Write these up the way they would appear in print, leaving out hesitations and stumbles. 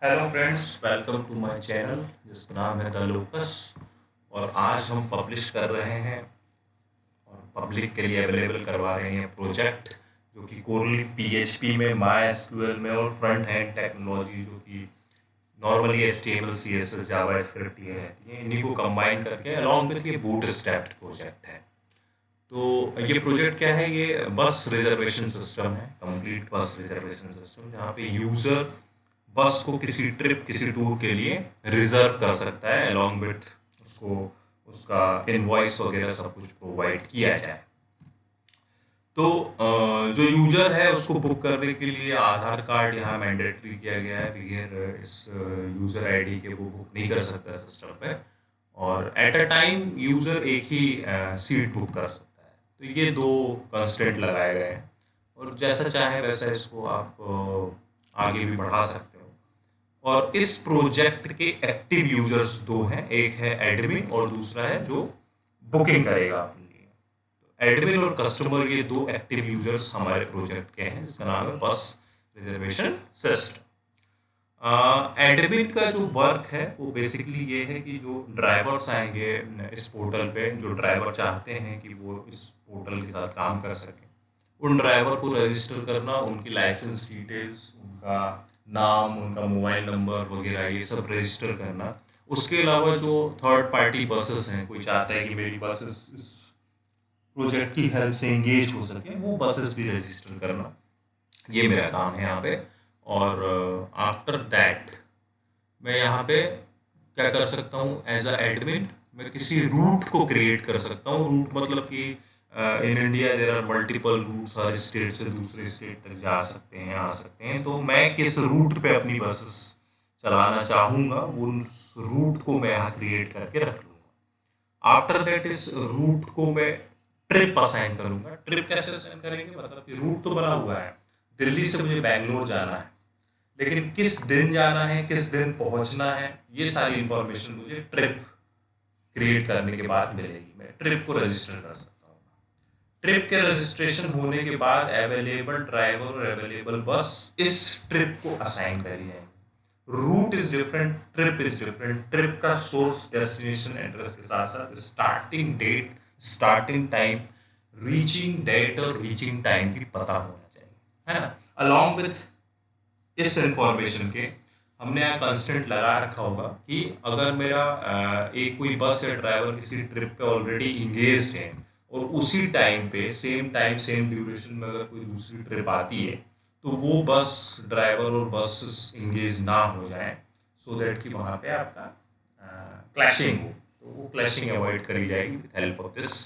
Hello friends, welcome to my channel जिसका नाम है द लोकस। और आज हम पब्लिश कर रहे हैं और पब्लिक के लिए अवेलेबल करवा रहे हैं प्रोजेक्ट जो कि कोरली पीएचपी में, माई एसक्यूएल में और फ्रंट एंड टेक्नोलॉजी जो कि नॉर्मली एचटीएमएल सीएसएस जावा स्क्रिप्ट ये रहती है, इन्हीं को कंबाइन करके अलॉन्ग विथ ये बूट स्ट्रैप्ड प्रोजेक्ट है। तो ये प्रोजेक्ट क्या है? ये बस रिजर्वेशन सिस्टम है, कंप्लीट बस रिजर्वेशन सिस्टम, जहाँ पे यूजर बस को किसी ट्रिप किसी टूर के लिए रिजर्व कर सकता है अलॉन्ग विथ उसको उसका इनवॉइस वगैरह सब कुछ प्रोवाइड किया जाए। तो जो यूजर है उसको बुक करने के लिए आधार कार्ड यहाँ मैंडेटरी किया गया है। बगैर इस यूजर आईडी के वो बुक नहीं कर सकता सिस्टम पे, और एट अ टाइम यूजर एक ही सीट बुक कर सकता है। तो ये दो कंस्ट्रेंट लगाए गए हैं, और जैसा चाहे वैसा इसको आप आगे भी बढ़ा सकते हो। और इस प्रोजेक्ट के एक्टिव यूजर्स दो हैं, एक है एडमिन और दूसरा है जो बुकिंग करेगा अपने लिए। तो एडमिन और कस्टमर ये दो एक्टिव यूजर्स हमारे प्रोजेक्ट के हैं, जिसका नाम है बस रिजर्वेशन सिस्टम। एडमिन का जो वर्क है वो बेसिकली ये है कि जो ड्राइवर्स आएंगे इस पोर्टल पे, जो ड्राइवर चाहते हैं कि वो इस पोर्टल के साथ काम कर सकें, उन ड्राइवर को रजिस्टर करना, उनकी लाइसेंस डिटेल्स, उनका नाम, उनका मोबाइल नंबर वगैरह ये सब रजिस्टर करना। उसके अलावा जो थर्ड पार्टी बसेस हैं, कोई चाहता है कि मेरी बसेस इस प्रोजेक्ट की हेल्प से एंगेज हो सके, वो बसेस भी रजिस्टर करना, ये मेरा काम है यहाँ पे। और आफ्टर दैट मैं यहाँ पे क्या कर सकता हूँ? एज अ एडमिन मैं किसी रूट को क्रिएट कर सकता हूँ। रूट मतलब कि in India there are multiple routes, हर स्टेट से दूसरे स्टेट तक जा सकते हैं, आ सकते हैं। तो मैं किस रूट पे अपनी बसेस चलाना चाहूँगा, उस रूट को मैं यहाँ क्रिएट करके रख लूँगा। आफ्टर दैट इस रूट को मैं ट्रिप असाइन करूँगा। ट्रिप कैसे असाइन करेंगे? मतलब कि रूट तो बना हुआ है, दिल्ली से मुझे बैंगलोर जाना है, लेकिन किस दिन जाना है, किस दिन पहुंचना है, ये सारी इंफॉर्मेशन मुझे ट्रिप क्रिएट करने के बाद मिलेगी। मैं ट्रिप को रजिस्टर कर सकता हूँ। ट्रिप के रजिस्ट्रेशन होने के बाद अवेलेबल ड्राइवर और अवेलेबल बस इस ट्रिप को असाइन करी जाएंगे। Route is different, trip is different. Trip का सोर्स डेस्टिनेशन एड्रेस के साथ साथ starting date, starting time, reaching date और रीचिंग टाइम भी पता होना चाहिए, है ना। अलॉन्ग विथ इस इंफॉर्मेशन के हमने यहाँ कंस्टेंट लगा रखा होगा कि अगर मेरा एक कोई बस या ड्राइवर किसी ट्रिप पे ऑलरेडी इंगेज है और उसी टाइम पे सेम टाइम सेम ड्यूरेशन में अगर कोई दूसरी ट्रिप आती है, तो वो बस ड्राइवर और बस इंगेज ना हो जाए, सो दैट कि वहाँ पे आपका क्लैशिंग हो। तो वो क्लैशिंग अवॉइड करी जाएगी with help of this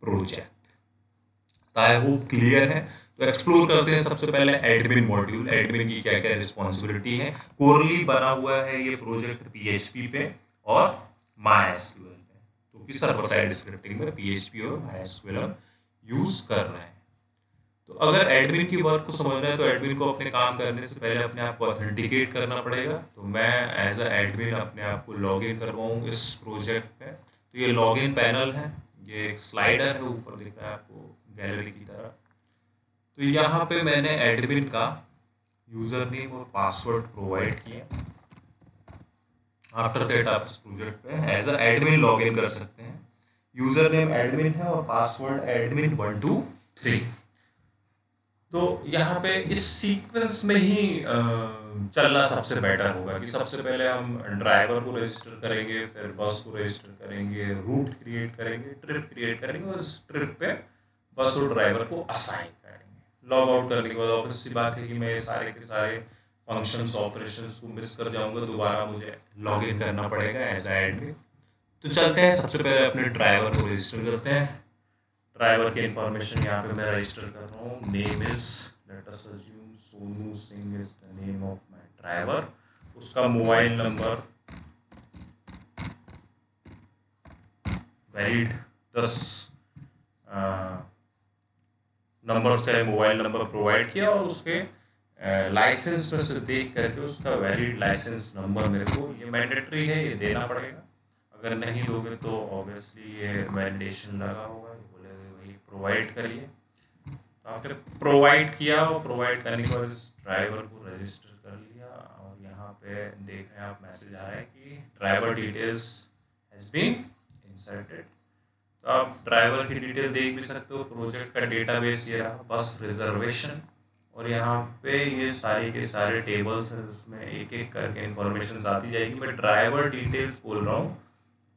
project. I hope clear है। तो एक्सप्लोर करते हैं सबसे पहले एडमिन मॉड्यूल, एडमिन की क्या क्या रिस्पॉन्सिबिलिटी है। कोरली बना हुआ है ये प्रोजेक्ट पीएचपी पे और माइएसक्यूएल पे, तो कि सर्वर साइड स्क्रिप्टिंग में पीएचपी और माइएसक्यूएल हम यूज कर रहे हैं। तो अगर एडमिन की वर्क को समझना है तो एडमिन को अपने काम करने से पहले अपने आप को ऑथेंटिकेट करना पड़ेगा। तो मैं एज अ एडमिन अपने आप को लॉग इन करवाऊँ इस प्रोजेक्ट पे। तो ये लॉग इन पैनल है, ये एक स्लाइडर है, ऊपर दिख रहा है आपको गैलरी की तरह। तो यहाँ पे मैंने एडमिन का यूजर नेम और पासवर्ड प्रोवाइड किया। आफ्टर दैट आप इस प्रोजेक्ट पे as a admin log in कर सकते हैं। यूजर नेम एडमिन है और पासवर्ड एडमिन 123। तो यहाँ पे इस सीक्वेंस में ही चलना सबसे बेटर होगा कि सबसे पहले हम ड्राइवर को रजिस्टर करेंगे, फिर बस को रजिस्टर करेंगे, रूट क्रिएट करेंगे, ट्रिप क्रिएट करेंगे और इस ट्रिप पे बस और ड्राइवर को असाइन करेंगे। लॉग आउट करने के बाद ऑब्वियस सी बात है कि मैं सारे के सारे फंक्शंस ऑपरेशंस को मिस कर जाऊंगा, दोबारा मुझे लॉग इन करना पड़ेगा एज ए एडमिन। तो चलते हैं, सबसे पहले अपने ड्राइवर को रजिस्टर करते हैं। ड्राइवर की इंफॉर्मेशन यहाँ पे मैं रजिस्टर कर रहा हूँ। Name is, let us assume Sonu Singh is the name of my driver. उसका मोबाइल नंबर वैलिड 10 नंबर से मोबाइल नंबर प्रोवाइड किया, और उसके लाइसेंस में से देख करके उसका वैलिड लाइसेंस नंबर मेरे को, ये मैंडेटरी है, ये देना पड़ेगा। अगर नहीं दोगे तो ऑब्वियसली ये वैलिडेशन लगा होगा, ये बोलेगा वही प्रोवाइड करिए। तो आपने प्रोवाइड किया, और प्रोवाइड करने के बाद इस ड्राइवर को रजिस्टर कर लिया, और यहाँ यहाँ पे देख रहे हैं आप, मैसेज आ रहा है कि driver details has been inserted. तो आप ड्राइवर की डिटेल देख भी सकते हो। प्रोजेक्ट का डेटाबेस ये रहा, बस रिजर्वेशन, और यहाँ पे ये सारे के सारे टेबल्स हैं, उसमें एक एक करके इन्फॉर्मेशन आती जाएगी। मैं ड्राइवर डिटेल्स बोल रहा हूँ,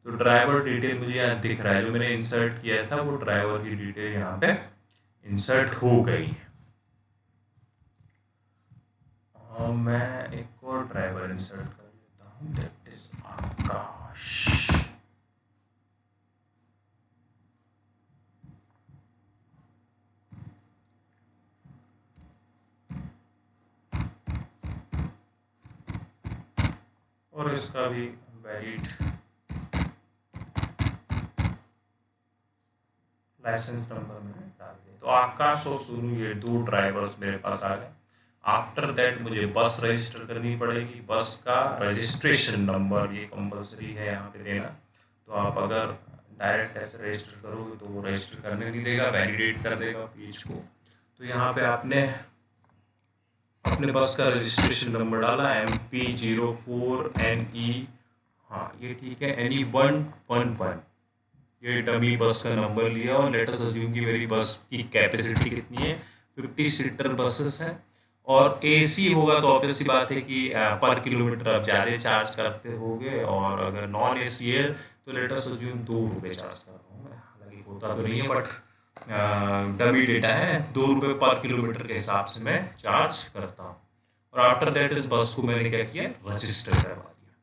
तो ड्राइवर डिटेल मुझे यहाँ दिख रहा है, जो मैंने इंसर्ट किया था वो ड्राइवर की डिटेल यहाँ पे इंसर्ट हो गई है। मैं एक और ड्राइवर इंसर्ट कर लेता हूँ, दैट इज आकाश। और इसका भी वैलिड लाइसेंस नंबर मैंने डाल दिया। तो आकाश और सोनू ये दो ड्राइवर्स मेरे पास आ गए। आफ्टर दैट मुझे बस रजिस्टर करनी पड़ेगी। बस का रजिस्ट्रेशन नंबर ये कंपलसरी है यहाँ पे देना। तो आप अगर डायरेक्ट ऐसे रजिस्टर करोगे तो वो रजिस्टर करने नहीं देगा, वैलिडेट कर देगा पेज को। तो यहाँ पे आपने अपने बस का रजिस्ट्रेशन नंबर डाला MP04NE, हाँ ये ठीक है, NE111, ये डमी बस का नंबर लिया। और लेट अस अज्यूम कि मेरी बस की कैपेसिटी कितनी है, 50 सीटर बसेस हैं, और AC होगा तो ऑब्वियस सी बात है कि पर किलोमीटर आप ज़्यादा चार्ज करते होगे, और अगर नॉन AC है तो लेट अस अज्यूम 2 रुपये चार्ज कर रहा हूँ मैं। हालांकि होता तो नहीं है, बट डमी डेटा है, 2 रुपये पर किलोमीटर के हिसाब से मैं चार्ज करता हूँ। और आफ्टर दैट इस बस को मैंने क्या किया, रजिस्टर करवा दिया।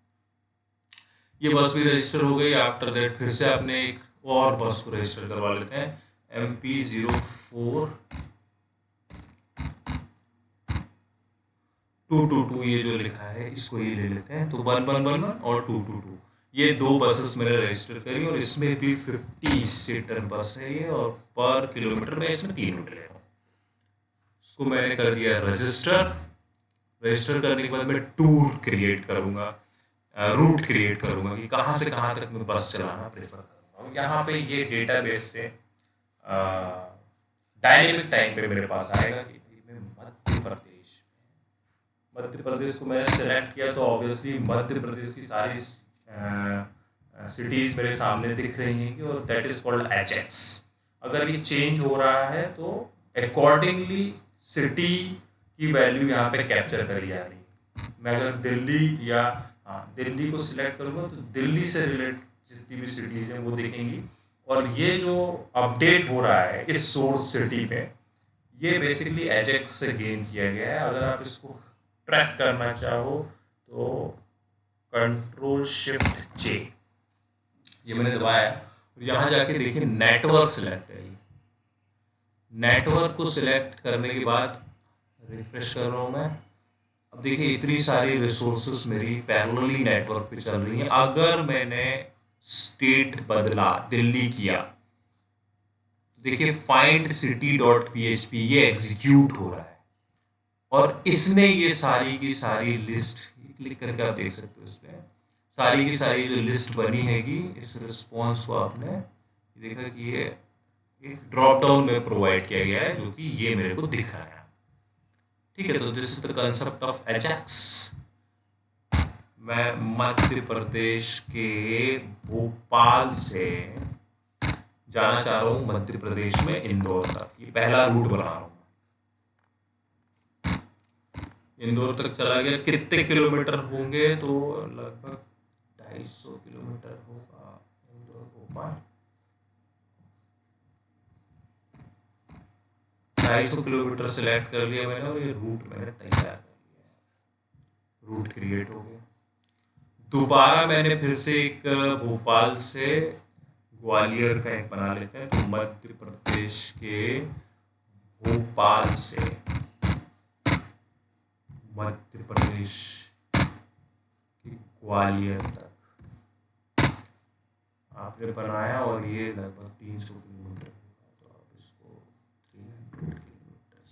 ये बस भी रजिस्टर हो गई। आफ्टर दैट फिर से आपने एक और बस को रजिस्टर करवा लेते हैं, MP04-222, ये जो लिखा है इसको ये ले लेते हैं। तो 1111 और 222 ये दो बसेस मैंने रजिस्टर करी, और इसमें भी 50 सीटर बस है ये, और पर किलोमीटर में इसमें 3 रुपये ले रहा हूँ। इसको मैंने कर दिया रजिस्टर। रजिस्टर करने के बाद मैं टूर क्रिएट करूँगा, रूट क्रिएट करूँगा कि कहाँ से कहाँ तक मैं बस चलाना प्रेफर करूँगा। यहाँ पे ये डेटाबेस से डायनेमिक टाइम पे मेरे पास आएगा कि मैं मध्य प्रदेश को मैंने सेलेक्ट किया, तो ऑब्वियसली मध्य प्रदेश की सारी सिटीज़ मेरे सामने दिख रही हैं, और दैट इज़ कॉल्ड एचएक्स। अगर ये चेंज हो रहा है तो अकॉर्डिंगली सिटी की वैल्यू यहाँ पे कैप्चर करी जा रही है। मैं अगर दिल्ली या दिल्ली को सिलेक्ट करूँगा तो दिल्ली से रिलेटेड जितनी भी सिटीज़ हैं वो दिखेंगी। और ये जो अपडेट हो रहा है इस सोर्स सिटी पे, ये बेसिकली एजेक्स से गेन किया गया है। अगर आप इसको ट्रैक करना चाहो तो Ctrl+Shift+J ये मैंने दबाया, और यहाँ जाके देखिए नेटवर्क सिलेक्ट है। नेटवर्क को सिलेक्ट करने के बाद रिफ्रेश कर रहा हूँ मैं। अब देखिए इतनी सारी रिसोर्सेस मेरी पैरेलली नेटवर्क पे चल रही हैं। अगर मैंने स्टेट बदला, दिल्ली किया, देखिए findcity.php ये एग्जीक्यूट हो रहा है, और इसने ये सारी की सारी लिस्ट, क्लिक करके आप देख सकते हो इसमें सारी की सारी जो लिस्ट बनी हैगी, इस रिस्पॉन्स को आपने देखा कि ये एक ड्रॉप डाउन में प्रोवाइड किया गया है, जो कि ये मेरे को दिख रहा है। ठीक है, तो this is the concept of Ajax. मैं मध्य प्रदेश के भोपाल से जाना चाह रहा हूँ मध्य प्रदेश में इंदौर तक। ये पहला रूट बना रहा हूँ। इंदौर तक चला गया, कितने किलोमीटर होंगे, तो लगभग 250 किलोमीटर होगा इंदौर भोपाल। 250 किलोमीटर सेलेक्ट कर लिया मैंने, और ये रूट मैंने तैयार कर लिया है। रूट क्रिएट हो गया। दोबारा मैंने फिर से एक भोपाल से ग्वालियर का एक बना लेते हैं। तो मध्य प्रदेश के भोपाल से मध्य प्रदेश की ग्वालियर तक आपने बनाया, और ये लगभग 300 किलोमीटर होगा। तो आप इसको 300 किलोमीटर,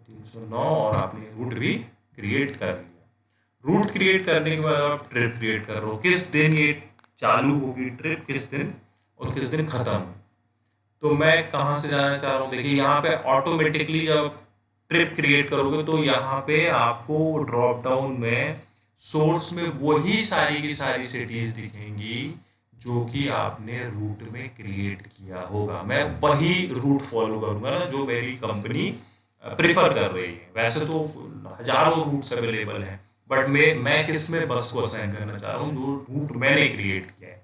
309, और आपने रूट भी क्रिएट कर लिया। रूट क्रिएट करने के बाद आप ट्रिप क्रिएट कर रहे हो, किस दिन ये चालू होगी ट्रिप, किस दिन और किस दिन खत्म। तो मैं कहाँ से जाना चाह रहा हूँ, देखिए यहाँ पे ऑटोमेटिकली जब ट्रिप क्रिएट करोगे तो यहाँ पे आपको ड्रॉप डाउन में सोर्स में वही सारी की सारी सिटीज दिखेंगी जो कि आपने रूट में क्रिएट किया होगा। मैं वही रूट फॉलो करूंगा ना जो मेरी कंपनी प्रिफर कर रही है। वैसे तो हजारों रूट्स अवेलेबल हैं, बट मैं किस में बस को असाइन करना चाह रहा हूँ जो रूट मैंने क्रिएट किया है।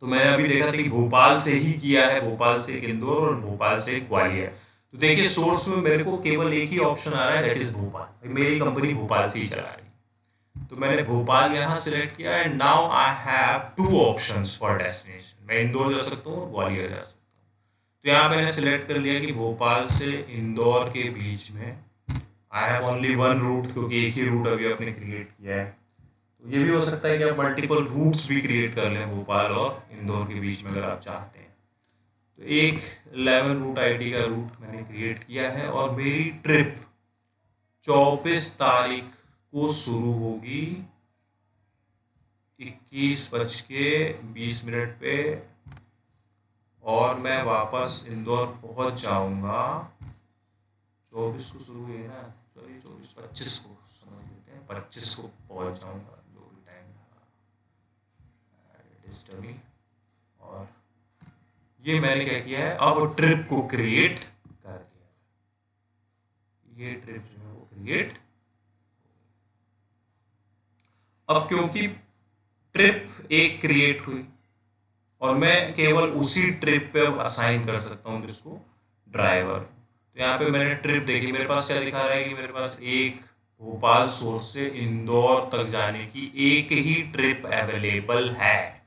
तो मैंने अभी देखा था कि भोपाल से ही किया है, भोपाल से इंदौर और भोपाल से ग्वालियर। तो देखिए सोर्स में मेरे को केवल एक ही ऑप्शन आ रहा है, दैट इज भोपाल। मेरी कंपनी भोपाल से ही चला रही है, तो मैंने भोपाल यहाँ सिलेक्ट किया and now I have two options for destination. मैं इंदौर जा सकता हूँ और ग्वालियर जा सकता हूँ। तो यहाँ मैंने सिलेक्ट कर लिया कि भोपाल से इंदौर के बीच में I have only one route, क्योंकि एक ही रूट अभी आपने क्रिएट किया है। तो ये भी हो सकता है कि आप मल्टीपल रूट्स भी क्रिएट कर लें भोपाल और इंदौर के बीच में अगर आप चाहते हैं। तो एक 11 रूट आईडी का रूट मैंने क्रिएट किया है और मेरी ट्रिप 24 तारीख को शुरू होगी 21:20 पे और मैं वापस इंदौर पहुंच जाऊंगा 24 को शुरू हुई है ना, सॉरी 25 को समझ लेते हैं, 25 को पहुंच जाऊंगा जो भी टाइम डिस्टर्बिंग। और ये मैंने क्या किया है, अब ट्रिप को क्रिएट कर दिया। ये ट्रिप जो है वो क्रिएट। अब क्योंकि ट्रिप एक क्रिएट हुई और मैं केवल उसी ट्रिप पे असाइन कर सकता हूँ जिसको ड्राइवर। तो यहाँ पे मैंने ट्रिप देखी, मेरे पास क्या दिखा रहा है कि मेरे पास एक भोपाल सोर्स से इंदौर तक जाने की एक ही ट्रिप अवेलेबल है।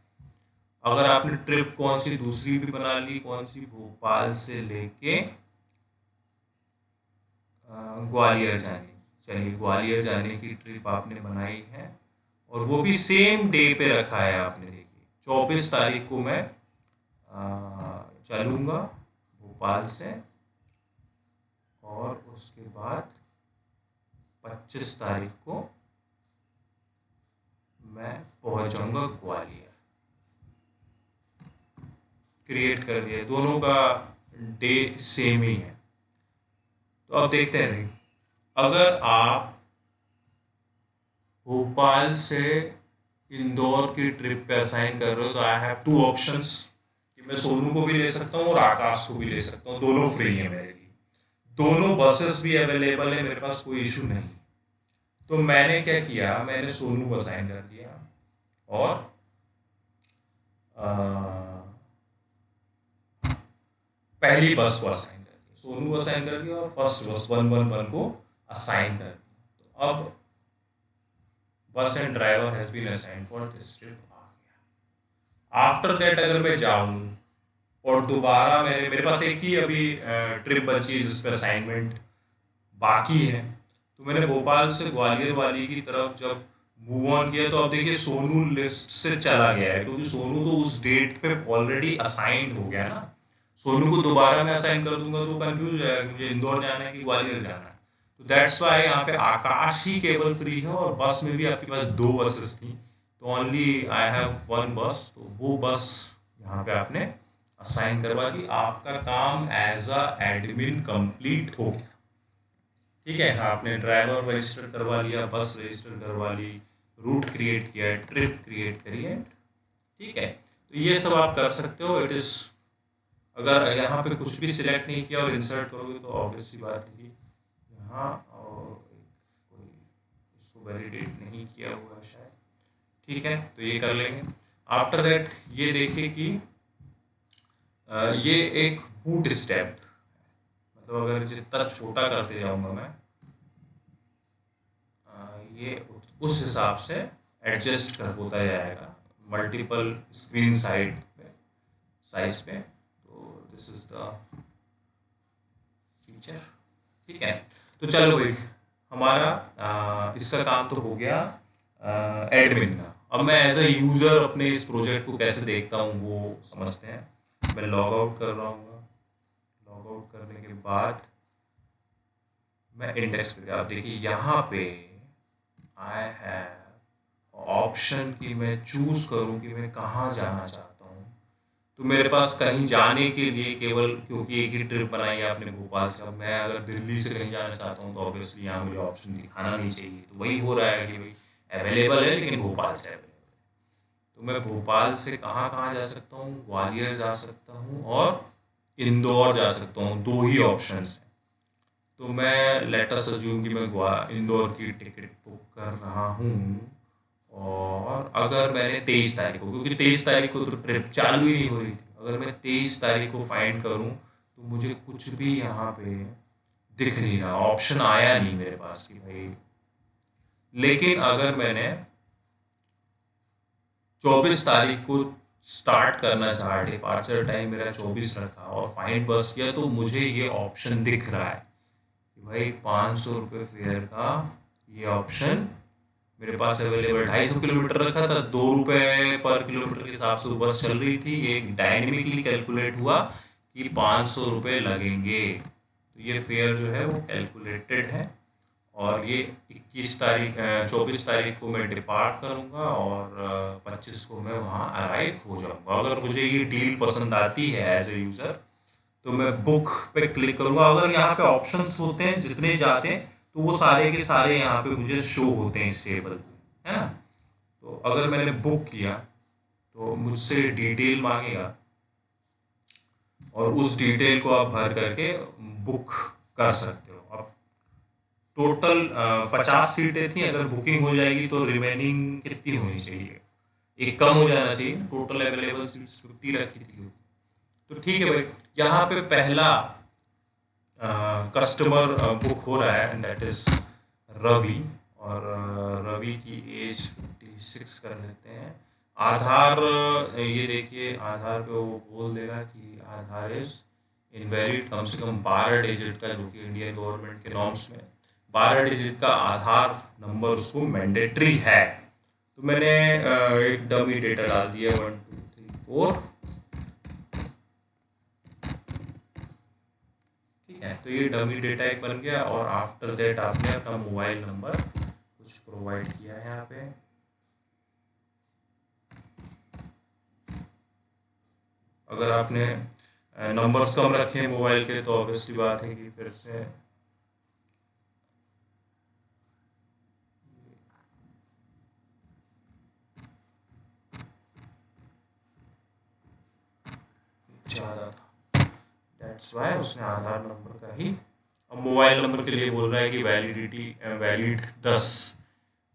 अगर आपने ट्रिप कौन सी दूसरी भी बना ली, कौन सी भोपाल से लेके ग्वालियर जाने की, चलिए ग्वालियर जाने की ट्रिप आपने बनाई है और वो भी सेम डे पे रखा है आपने। देखिए 24 तारीख को मैं चलूँगा भोपाल से और उसके बाद 25 तारीख को मैं पहुंच जाऊंगा ग्वालियर। क्रिएट कर दिया, दोनों का डे सेम ही है। तो अब देखते हैं, अगर आप भोपाल से इंदौर की ट्रिप पे असाइन कर रहे हो तो आई हैव टू ऑप्शंस कि मैं सोनू को भी ले सकता हूँ और आकाश को भी ले सकता हूँ। दोनों फ्री है मेरे लिए, दोनों बसेस भी अवेलेबल है, मेरे पास कोई इशू नहीं। तो मैंने क्या किया, मैंने सोनू को असाइन कर दिया और पहली बस को असाइन कर दिया, सोनू को असाइन कर दिया और फर्स्ट बस 111 को असाइन कर दिया। तो अब bus and driver has been assigned for this trip आ गया। आफ्टर दैट अगर मैं जाऊं और दोबारा मेरे पास एक ही अभी ट्रिप बची है जिस पर असाइनमेंट बाकी है, तो मैंने भोपाल से ग्वालियर वाली की तरफ जब मूव ऑन किया तो अब देखिए सोनू लिस्ट से चला गया है, क्योंकि सोनू तो उस डेट पे ऑलरेडी असाइंड हो गया ना। सोनू को दोबारा मैं असाइन कर दूंगा तो कंफ्यूज हो जाएगा मुझे इंदौर जाना है कि ग्वालियर जाना है। तो दैट्स वाई यहाँ पे आकाश ही केवल फ्री है और बस में भी आपके पास 2 बसेस थी, तो ओनली आई हैव 1 बस। तो वो बस यहाँ पे आपने असाइन करवा दी, आपका काम एज अ एडमिन कंप्लीट हो गया। ठीक है, आपने ड्राइवर रजिस्टर करवा लिया, बस रजिस्टर करवा ली, रूट क्रिएट किया, ट्रिप क्रिएट करी है। ठीक है, तो ये सब आप कर सकते हो। इट इज, अगर यहाँ पे कुछ भी सिलेक्ट नहीं किया और इंसर्ट करोगे तो ऑब्वियस सी बात है कि यहाँ और कोई इसको वैलिडेट नहीं किया हुआ शायद। ठीक है, तो ये कर लेंगे। आफ्टर दैट ये देखिए कि ये एक बूट स्टेप, मतलब अगर जितना छोटा करते जाऊंगा मैं ये उस हिसाब से एडजस्ट कर होता जाएगा मल्टीपल स्क्रीन साइज पे। तो दिस इज द फीचर। ठीक है, तो चलो भाई हमारा इसका काम तो हो गया एडमिन का। अब मैं एज अ यूज़र अपने इस प्रोजेक्ट को कैसे देखता हूँ वो समझते हैं। मैं लॉग आउट कर रहा हूँ, लॉग आउट करने के बाद मैं इंडेक्स पे, आप देखिए यहाँ पे आई हैव ऑप्शन कि मैं चूज करूँ कि मैं कहाँ जाना चाहता हूँ। तो मेरे पास कहीं जाने के लिए केवल, क्योंकि एक ही ट्रिप बनाई है आपने भोपाल से, अब मैं अगर दिल्ली से कहीं जाना चाहता हूँ तो ऑब्वियसली यहाँ मुझे ऑप्शन दिखाना नहीं चाहिए, तो वही हो रहा है कि भाई अवेलेबल है लेकिन भोपाल से अवेलेबल है। तो मैं भोपाल से कहाँ कहाँ जा सकता हूँ, ग्वालियर जा सकता हूँ और इंदौर जा सकता हूँ, दो ही ऑप्शंस हैं। तो मैं लेट अस अज्यूम कि मैं इंदौर की टिकट बुक कर रहा हूँ, और अगर मैंने 23 तारीख को, क्योंकि 23 तारीख को तो ट्रिप चालू ही नहीं हो रही थी, अगर मैं 23 तारीख को फाइंड करूँ तो मुझे कुछ भी यहाँ पे दिख नहीं रहा, ऑप्शन आया नहीं मेरे पास कि भाई। लेकिन अगर मैंने 24 तारीख को स्टार्ट करना चाहा, डिपार्चर टाइम मेरा 24 रखा और फाइंड बस किया, तो मुझे ये ऑप्शन दिख रहा है कि भाई 500 रुपये फेयर का ये ऑप्शन मेरे पास अवेलेबल। 250 किलोमीटर रखा था, 2 रुपये पर किलोमीटर के हिसाब से बस चल रही थी। ये डायनेमिकली कैलकुलेट हुआ कि 500 रुपये लगेंगे, तो ये फेयर जो है वो कैलकुलेटेड है। और ये 24 तारीख को मैं डिपार्ट करूँगा और 25 को मैं वहाँ अराइव हो जाऊँगा। अगर मुझे ये डील पसंद आती है एज ए यूज़र, तो मैं बुक पे क्लिक करूँगा। अगर यहाँ पे ऑप्शंस होते हैं जितने जाते हैं, तो वो सारे के सारे यहाँ पे मुझे शो होते हैं इस टेबल पे, है ना। तो अगर मैंने बुक किया तो मुझसे डिटेल मांगेगा, और उस डिटेल को आप भर करके बुक कर सकते हो। अब टोटल 50 सीटें थी, अगर बुकिंग हो जाएगी तो रिमेनिंग कितनी होनी चाहिए, एक कम हो जाना चाहिए। टोटल अवेलेबल सीट्स 50 रखी थी, तो ठीक है भाई। यहाँ पे पहला कस्टमर बुक हो रहा है, एंड दैट इज रवि। और रवि की एज 56 कर लेते हैं। आधार, ये देखिए आधार पे वो बोल देगा कि आधार इज इनवैलिड। कम से कम 12 डिजिट का, जो कि इंडियन गवर्नमेंट के नॉर्म्स में 12 डिजिट का आधार नंबर उसको मैंडेटरी है। तो मैंने एक डमी डेटा डाल दिया, 1 2 3 4। ठीक है, तो ये डमी डेटा एक बन गया। और आफ्टर दैट आपने अपना मोबाइल नंबर कुछ प्रोवाइड किया है यहाँ पे। अगर आपने नंबर्स कम रखे हैं मोबाइल के, तो ऑब्वियसली बात है कि फिर से ज़्यादा था, दैट्स वाई उसने आधार नंबर का ही। अब मोबाइल नंबर के लिए बोल रहा है कि वैलिडिटी वैलिड 10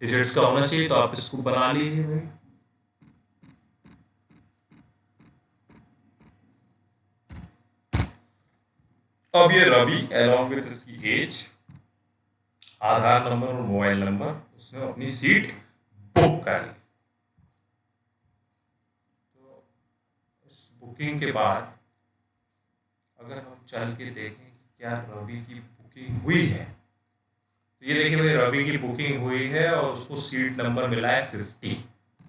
डिजिट्स का होना चाहिए, तो आप इसको बना लीजिए भाई। अब ये रवि अलॉन्ग विद इसकी एज, आधार नंबर और मोबाइल नंबर, उसने अपनी सीट बुक कर ली। तो इस बुकिंग के बाद अगर हम चल के देखें कि क्या रवि की बुकिंग हुई है, तो ये देखिए भाई रवि की बुकिंग हुई है और उसको सीट नंबर मिला है 50,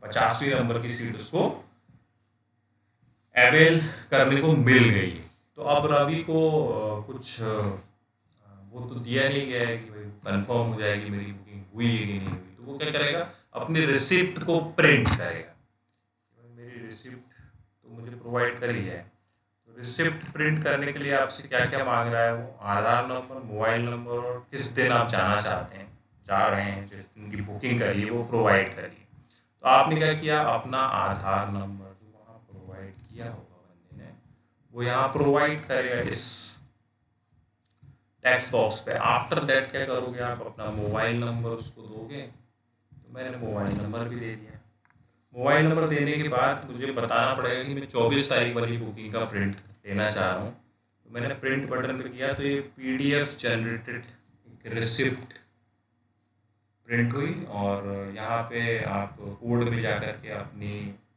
50वीं नंबर की सीट उसको अवेल करने को मिल गई है। तो अब रवि को कुछ वो तो दिया नहीं गया है कि भाई कंफर्म हो जाएगी मेरी बुकिंग हुई है कि नहीं हुई। तो वो क्या करेगा, अपनी रिसिप्ट को प्रिंट करेगा। मेरी रिसिप्ट तो मुझे प्रोवाइड करी है, तो रिसिप्ट प्रिंट करने के लिए आपसे क्या क्या मांग रहा है वो, आधार नंबर, मोबाइल नंबर और किस दिन आप जाना चाहते हैं, जा रहे हैं, जिस दिन की बुकिंग करी है वो प्रोवाइड करिए। तो आपने क्या किया, अपना आधार नंबर जो वहाँ प्रोवाइड किया होगा बंदे ने, वो यहाँ प्रोवाइड करेगा इस टेक्स्ट बॉक्स पे। आफ्टर दैट क्या करोगे, आप अपना मोबाइल नंबर उसको दोगे। तो मैंने मोबाइल नंबर भी दे दिया। मोबाइल नंबर देने के बाद मुझे बताना पड़ेगा कि मैं 24 तारीख वाली बुकिंग का प्रिंट लेना चाह रहा हूँ। तो मैंने प्रिंट बटन पे किया, तो ये PDF जनरेटेड एक रिसिप्ट प्रिंट हुई। और यहाँ पे आप कोड में जा कर के अपनी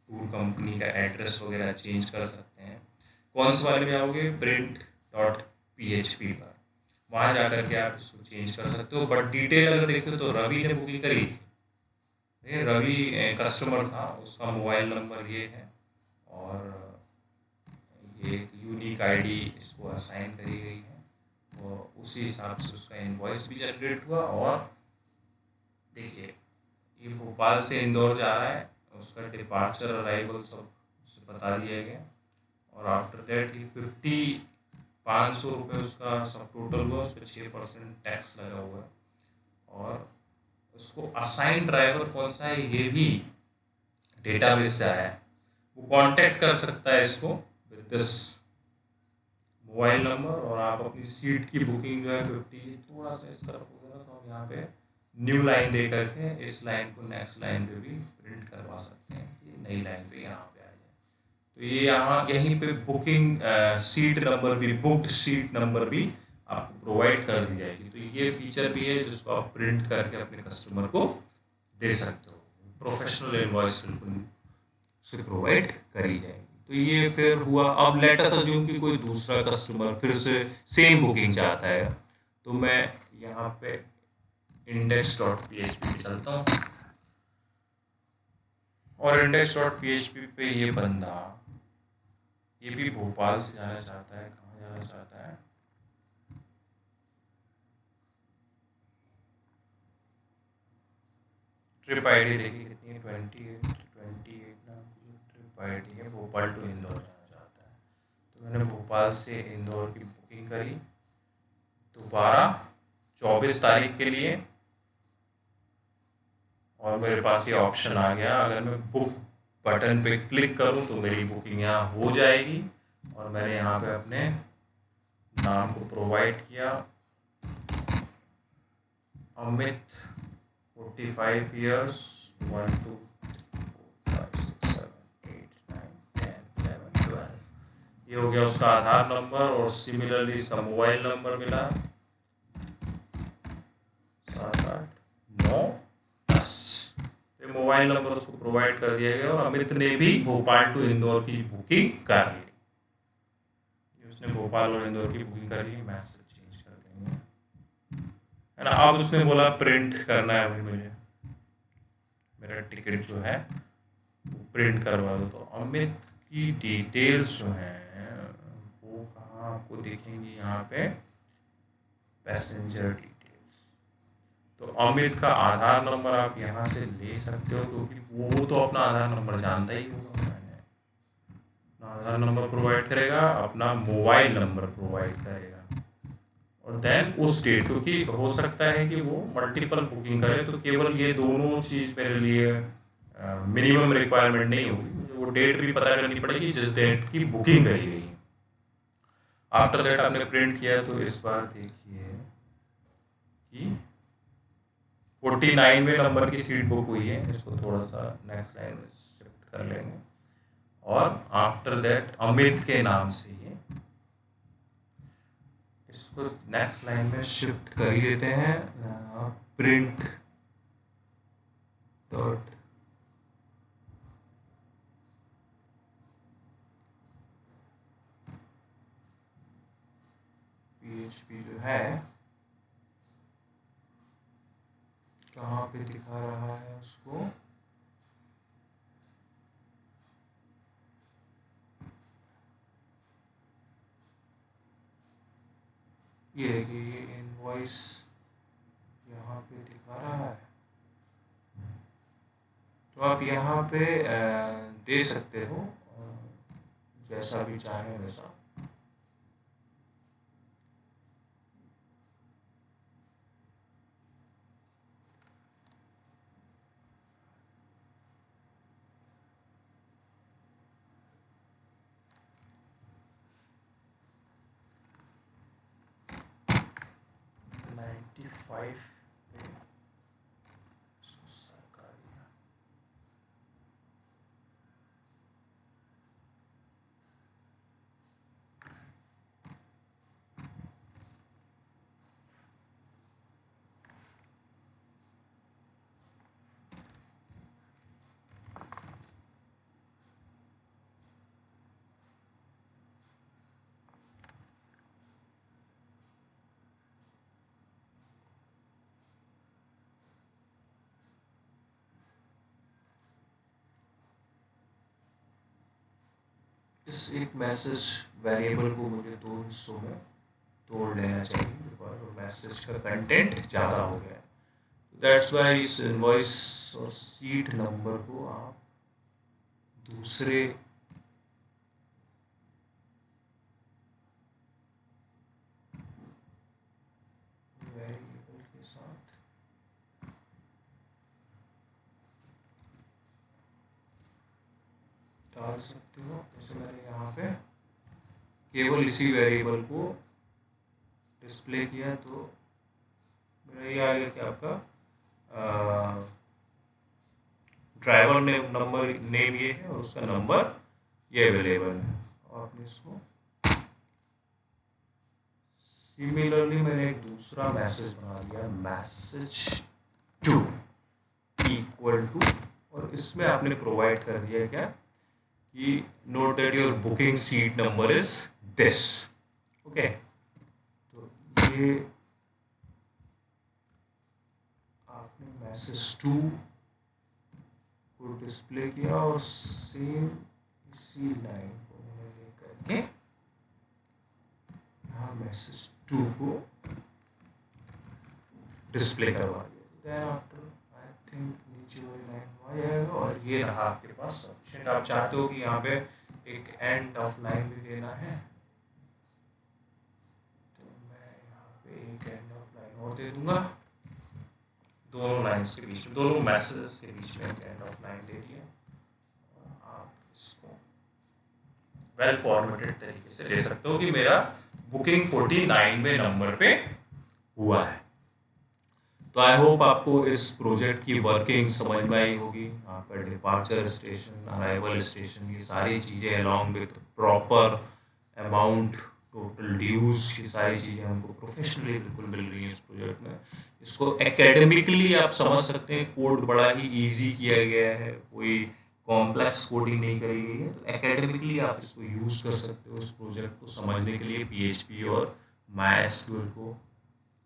टूर कंपनी का एड्रेस वगैरह चेंज कर सकते हैं। कौन से वाले में आओगे, print.php पर, वहाँ जा कर के आप इसको चेंज कर सकते हो। बट डिटेल अगर देखते हो तो रवि ने बुकिंग करी, ये रवि कस्टमर था, उसका मोबाइल नंबर ये है और ये यूनिक आईडी इसको असाइन करी गई है, और उसी हिसाब से उसका इनवॉइस भी जनरेट हुआ। और देखिए ये भोपाल से इंदौर जा रहा है, उसका डिपार्चर अराइवल सब उससे बता दिया गया। और आफ्टर दैट ये 500 रुपये उसका सब टोटल हुआ, उस पर 6% टैक्स लगा हुआ है। और उसको असाइन ड्राइवर कौन सा है ये भी डेटाबेस से आया है। वो कांटेक्ट कर सकता है इसको विद दिस मोबाइल नंबर, और आप अपनी सीट की बुकिंग जो है 50 थोड़ा सा इस तरफ होगा तो हम यहाँ पे न्यू लाइन दे करके इस लाइन को नेक्स्ट लाइन पे भी प्रिंट करवा सकते हैं कि नई लाइन पे यहाँ पे आ जाए। तो ये यहाँ यहीं पे बुकिंग सीट नंबर भी, बुक्ड सीट नंबर भी आपको प्रोवाइड कर दी जाएगी। तो ये फीचर भी है जिसको आप प्रिंट करके अपने कस्टमर को दे सकते हो। प्रोफेशनल इनवॉइस बिल्कुल से प्रोवाइड करी जाएगी। तो ये फिर हुआ। अब लेट अस अज्यूम कि कोई दूसरा कस्टमर फिर से सेम बुकिंग चाहता है, तो मैं यहाँ पे index.php पे चलता हूँ, और index.php पे ये बंदा ये भी भोपाल से जाना चाहता है। कहाँ जाना चाहता है? ट्रिप आईडी देखिए कितनी है, 28 ना। ट्रिप आईडी है, भोपाल टू इंदौर जाना चाहता है। तो मैंने भोपाल से इंदौर की बुकिंग करी दोबारा 24 तारीख के लिए, और मेरे पास ये ऑप्शन आ गया। अगर मैं बुक बटन पे क्लिक करूं तो मेरी बुकिंग यहाँ हो जाएगी, और मैंने यहाँ पे अपने नाम को प्रोवाइड किया, अमित 45 ईयर्स 1 2 3 4 5 6 7 8 9 10 11 12। ये हो गया उसका आधार नंबर, और सिमिलरली इसका मोबाइल नंबर मिला 7 8 9 10। मोबाइल नंबर उसको प्रोवाइड कर दिया गया, और अमित ने भी भोपाल टू इंदौर की बुकिंग कर ली। उसने भोपाल और इंदौर की बुकिंग कर ली। मैसेज चेंज कर देंगे, है ना। अब उसने बोला प्रिंट करना है अभी मुझे, मेरा टिकट जो है वो प्रिंट करवा दो। तो अमित की डिटेल्स जो हैं वो कहाँ आपको दिखेंगी? यहाँ पे पैसेंजर डिटेल्स। तो अमित का आधार नंबर आप यहाँ से ले सकते हो, क्योंकि वो तो अपना आधार नंबर जानता ही होगा। मैंने अपना आधार नंबर प्रोवाइड करेगा, अपना मोबाइल नंबर प्रोवाइड करेगा, और देन उस डेट, क्योंकि हो सकता है कि वो मल्टीपल बुकिंग करे, तो केवल ये दोनों चीज़ मेरे लिए मिनिमम रिक्वायरमेंट नहीं होगी। मुझे वो डेट भी पता करनी पड़ेगी जिस डेट की बुकिंग करी गई। आफ्टर दैट आपने प्रिंट किया, तो इस बार देखिए कि 49वें नंबर की सीट बुक हुई है। इसको थोड़ा सा नेक्स्ट लाइन में शिफ्ट कर लेंगे, और आफ्टर दैट अमित के नाम से ये इसको नेक्स्ट लाइन में शिफ्ट कर देते हैं। प्रिंट डॉट PHP जो है कहाँ पे दिखा रहा है उसको? ये देखिए, ये इनवॉइस यहाँ पे दिखा रहा है। तो आप यहाँ पे दे सकते हो जैसा भी चाहे वैसा। फाइव इस एक मैसेज वेरिएबल को मुझे दो हिस्सों में तोड़ लेना चाहिए, बिकॉज मैसेज का कंटेंट ज़्यादा हो गया है। दैट्स वाई इस इनवॉइस और सीट नंबर को आप दूसरे डाल सकते हो। जैसे मैंने यहाँ पे केवल इसी वेरिएबल को डिस्प्ले किया तो मेरा ये आ गया कि आपका ड्राइवर नंबर नेम ये है और उसका नंबर ये अवेलेबल है। और आपने इसको सिमिलरली मैंने एक दूसरा मैसेज बना दिया, मैसेज टू इक्वल टू, और इसमें आपने प्रोवाइड कर दिया क्या कि note that your booking seat number is this. Okay, तो ये आपने मैसेज टू को डिस्प्ले किया और सेम इसी लाइन को मैंने लेकर के यहाँ मैसेज टू को डिस्प्ले करवा दिया। देन आफ्टर आई थिंक नीचे वाली लाइन आ जाएगा और ये रहा आपके पास सफिशिएंट। आप चाहते हो कि यहाँ पे एक एंड ऑफ लाइन भी देना है तो मैं यहाँ पे एक एंड ऑफ लाइन और दे दूंगा, दोनों लाइन्स के बीच में, दोनों मैसेजेस के बीच में एक एंड ऑफ लाइन दे दिया। आप इसको वेल फॉर्मेटेड तरीके से ले सकते हो कि मेरा बुकिंग 49वें नंबर पे हुआ है। तो आई होप आपको इस प्रोजेक्ट की वर्किंग समझ में आई होगी। आपका डिपार्चर स्टेशन, अराइवल स्टेशन, ये सारी चीज़ें along with proper amount, total dues, ये सारी चीज़ें हमको प्रोफेशनली बिल्कुल मिल रही हैं इस प्रोजेक्ट में। इसको एकेडमिकली आप समझ सकते हैं, कोड बड़ा ही ईजी किया गया है, कोई कॉम्प्लेक्स कोडिंग नहीं करी गई है। तो एकेडमिकली आप इसको यूज़ कर सकते हो इस प्रोजेक्ट को समझने के लिए, PHP और MySQL को।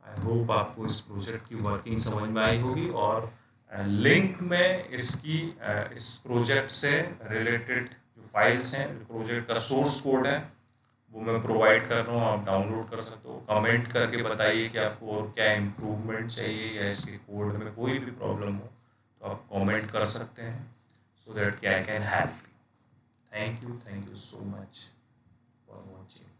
आई होप आपको इस प्रोजेक्ट की वर्किंग समझ में आई होगी। और लिंक में इसकी इस प्रोजेक्ट से रिलेटेड जो फाइल्स हैं, प्रोजेक्ट का सोर्स कोड है, वो मैं प्रोवाइड कर रहा हूँ, आप डाउनलोड कर सकते हो। कमेंट करके बताइए कि आपको और क्या इम्प्रूवमेंट चाहिए या इसके कोड में कोई भी प्रॉब्लम हो तो आप कमेंट कर सकते हैं, so that I can help you. Thank you so much for watching.